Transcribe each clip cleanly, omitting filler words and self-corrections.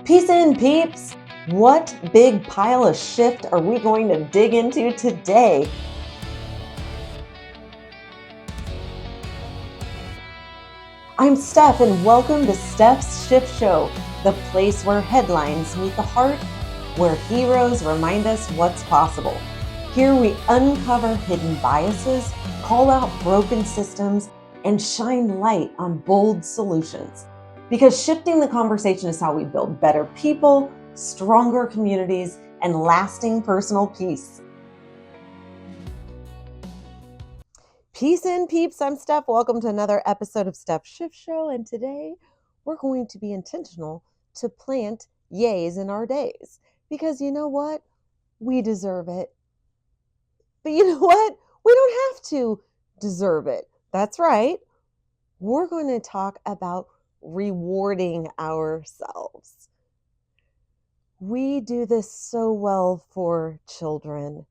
Peace in, peeps! What big pile of shift are we going to dig into today? I'm Steph, and welcome to Steph's Shift Show, the place where headlines meet the heart, where heroes remind us what's possible. Here we uncover hidden biases, call out broken systems, and shine light on bold solutions. Because shifting the conversation is how we build better people, stronger communities, and lasting personal peace. Peace in, peeps. I'm Steph. Welcome to another episode of Steph's Shift Show. And today we're going to be intentional to plant yays in our days. Because you know what? We deserve it. But you know what? We don't have to deserve it. That's right. We're going to talk about rewarding ourselves. We do this so well for children,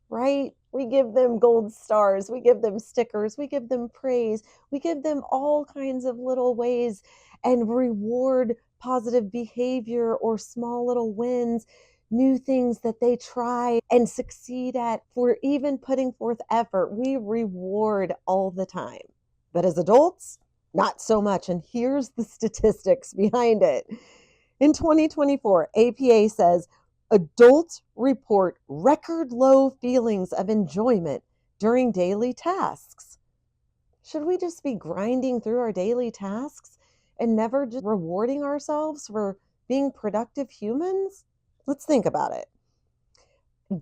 right? We give them gold stars, we give them stickers, we give them praise, we give them all kinds of little ways and reward positive behavior or small little wins, new things that they try and succeed at for even putting forth effort. We reward all the time. But as adults, not so much. And here's the statistics behind it. In 2024, APA says adults report record low feelings of enjoyment during daily tasks. Should we just be grinding through our daily tasks and never just rewarding ourselves for being productive humans? Let's think about it.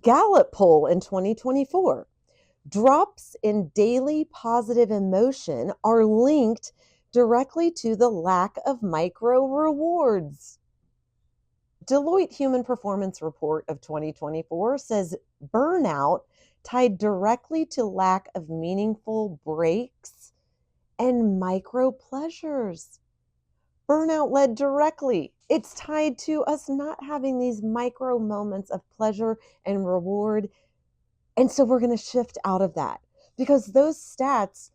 Gallup poll in 2024. Drops in daily positive emotion are linked directly to the lack of micro rewards. Deloitte Human Performance Report of 2024 says burnout tied directly to lack of meaningful breaks and micro pleasures. Burnout led directly. It's tied to us not having these micro moments of pleasure and reward. And so we're going to shift out of that because those stats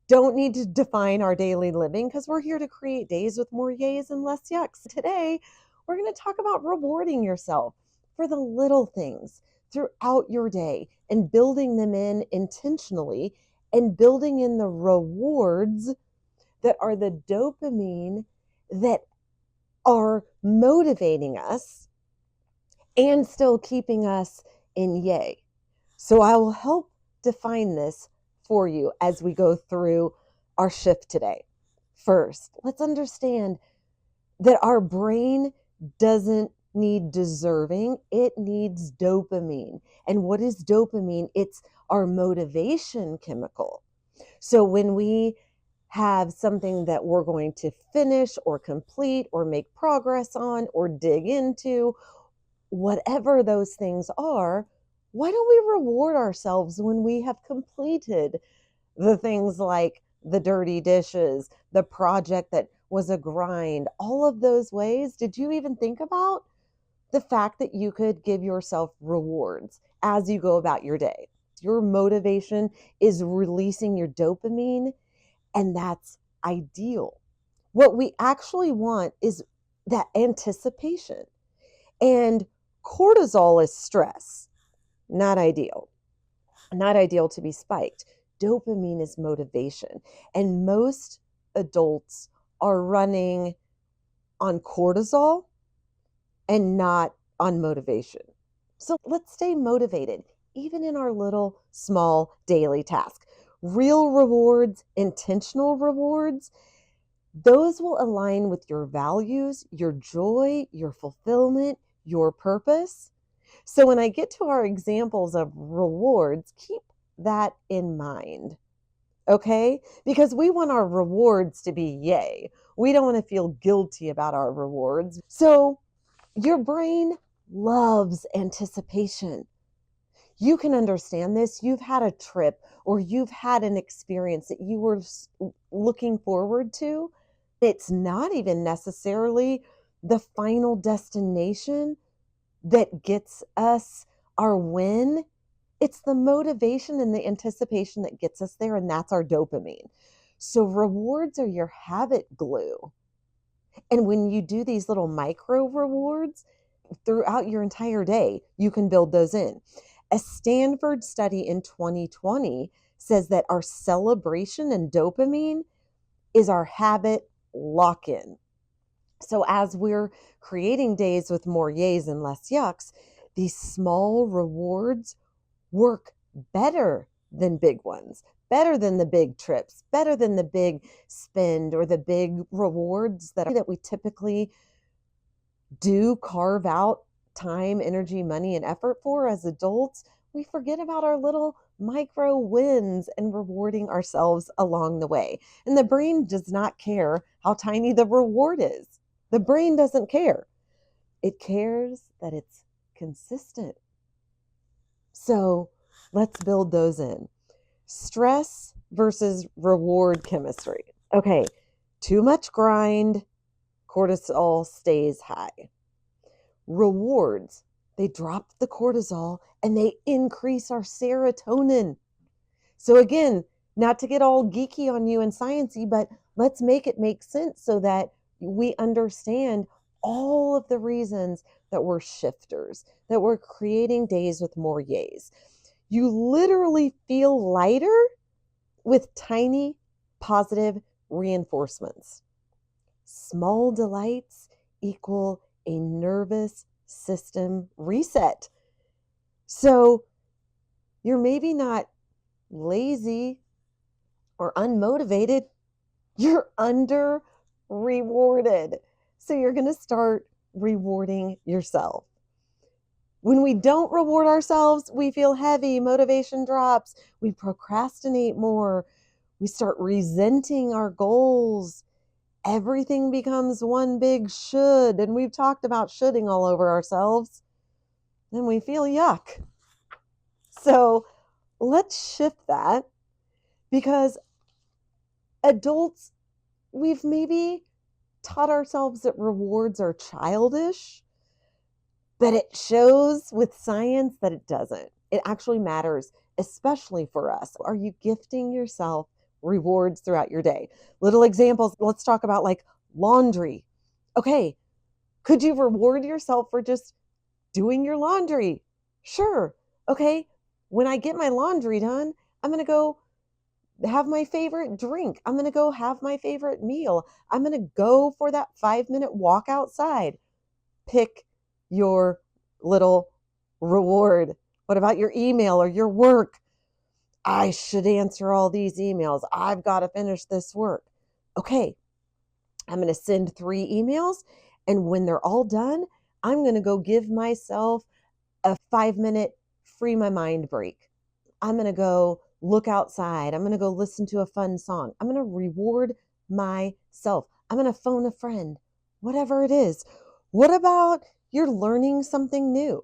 don't need to define our daily living because we're here to create days with more yays and less yucks. Today, we're going to talk about rewarding yourself for the little things throughout your day and building them in intentionally and building in the rewards that are the dopamine that are motivating us and still keeping us in yay. So I will help define this for you as we go through our shift today. First, let's understand that our brain doesn't need deserving, it needs dopamine. And what is dopamine? It's our motivation chemical. So when we have something that we're going to finish or complete or make progress on or dig into, whatever those things are, why don't we reward ourselves when we have completed the things like the dirty dishes, the project that was a grind, all of those ways? Did you even think about the fact that you could give yourself rewards as you go about your day? Your motivation is releasing your dopamine, and that's ideal. What we actually want is that anticipation. And cortisol is stress, not ideal. Not ideal to be spiked. Dopamine is motivation. And most adults are running on cortisol and not on motivation. So let's stay motivated, even in our little small daily task. Real rewards, intentional rewards, those will align with your values, your joy, your fulfillment, your purpose. So when I get to our examples of rewards, keep that in mind, okay? Because we want our rewards to be yay. We don't want to feel guilty about our rewards. So your brain loves anticipation. You can understand this. You've had a trip or you've had an experience that you were looking forward to. It's not even necessarily the final destination that gets us our win. It's the motivation and the anticipation that gets us there, and that's our dopamine. So rewards are your habit glue. And when you do these little micro rewards throughout your entire day, you can build those in. A Stanford study in 2020 says that our celebration and dopamine is our habit lock-in. So as we're creating days with more yays and less yucks, these small rewards work better than big ones, better than the big trips, better than the big spend or the big rewards that we typically do carve out time, energy, money, and effort for as adults. We forget about our little micro wins and rewarding ourselves along the way. And the brain does not care how tiny the reward is. The brain doesn't care. It cares that it's consistent. So let's build those in. Stress versus reward chemistry. Okay, too much grind, cortisol stays high. Rewards, they drop the cortisol and they increase our serotonin. So again, not to get all geeky on you and sciencey, but let's make it make sense so that we understand all of the reasons that we're shifters, that we're creating days with more yays. You literally feel lighter with tiny positive reinforcements. Small delights equal a nervous system reset. So you're maybe not lazy or unmotivated, you're under rewarded. So you're going to start rewarding yourself. When we don't reward ourselves, we feel heavy, motivation drops, we procrastinate more, we start resenting our goals. Everything becomes one big should, and we've talked about shoulding all over ourselves, and we feel yuck. So let's shift that, because adults, we've maybe taught ourselves that rewards are childish, but it shows with science that it doesn't. It actually matters, especially for us. Are you gifting yourself rewards throughout your day? Little examples. Let's talk about like laundry. Okay, could you reward yourself for just doing your laundry? Sure. Okay, when I get my laundry done, I'm going to go have my favorite drink. I'm going to go have my favorite meal. I'm going to go for that 5-minute walk outside. Pick your little reward. What about your email or your work? I should answer all these emails. I've got to finish this work. Okay, I'm going to send 3 emails. And when they're all done, I'm going to go give myself a 5-minute free my mind break. I'm going to go look outside. I'm going to go listen to a fun song. I'm going to reward myself. I'm going to phone a friend, whatever it is. What about you're learning something new?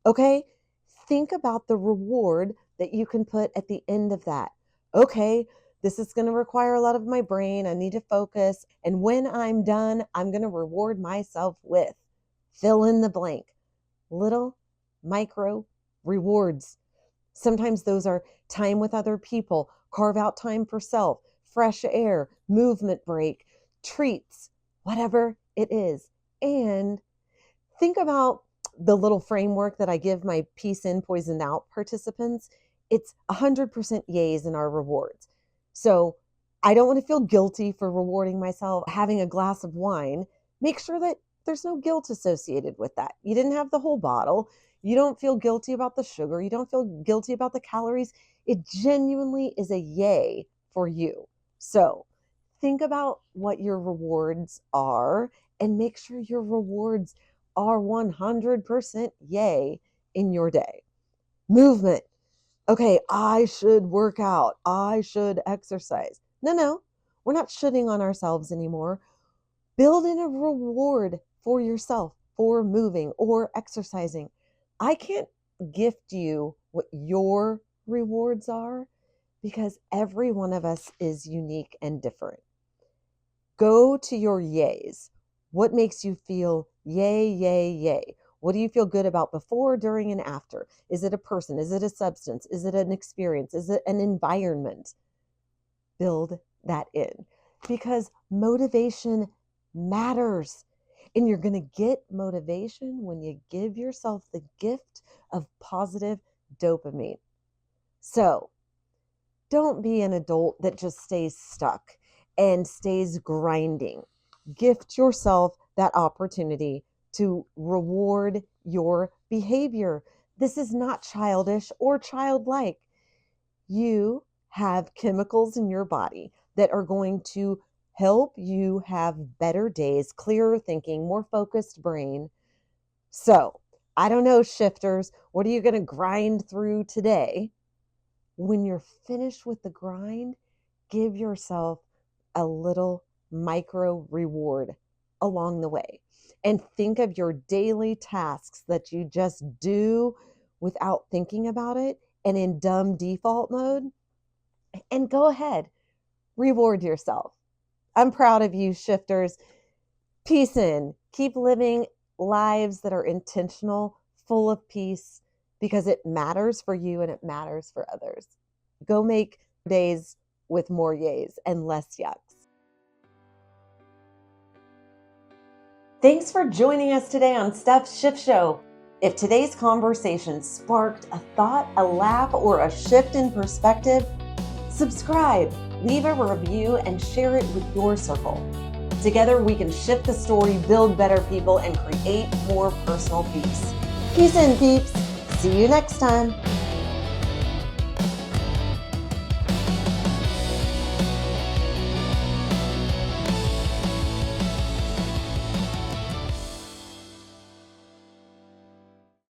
Okay, think about the reward that you can put at the end of that. Okay, this is going to require a lot of my brain. I need to focus. And when I'm done, I'm going to reward myself with fill in the blank. Little micro rewards. Sometimes those are time with other people, carve out time for self, fresh air, movement break, treats, whatever it is. And think about the little framework that I give my peace in, poison out participants. It's 100% yays in our rewards. So I don't want to feel guilty for rewarding myself. Having a glass of wine, make sure that there's no guilt associated with that. You didn't have the whole bottle. You don't feel guilty about the sugar. You don't feel guilty about the calories. It genuinely is a yay for you. So think about what your rewards are and make sure your rewards are 100% yay in your day. Movement. Okay, I should work out. I should exercise. No, we're not shitting on ourselves anymore. Build in a reward for yourself for moving or exercising. I can't gift you what your rewards are because every one of us is unique and different. Go to your yays. What makes you feel yay, yay, yay? What do you feel good about before, during, and after? Is it a person? Is it a substance? Is it an experience? Is it an environment? Build that in because motivation matters. And you're going to get motivation when you give yourself the gift of positive dopamine. So don't be an adult that just stays stuck and stays grinding. Gift yourself that opportunity to reward your behavior. This is not childish or childlike. You have chemicals in your body that are going to help you have better days, clearer thinking, more focused brain. So, I don't know, shifters, what are you going to grind through today? When you're finished with the grind, give yourself a little micro reward along the way. And think of your daily tasks that you just do without thinking about it and in dumb default mode. And go ahead, reward yourself. I'm proud of you, shifters. Peace in. Keep living lives that are intentional, full of peace, because it matters for you and it matters for others. Go make days with more yays and less yucks. Thanks for joining us today on Steph's Shift Show. If today's conversation sparked a thought, a laugh, or a shift in perspective, subscribe, leave a review, and share it with your circle. Together, we can shift the story, build better people, and create more personal peace. Peace in, peeps. See you next time.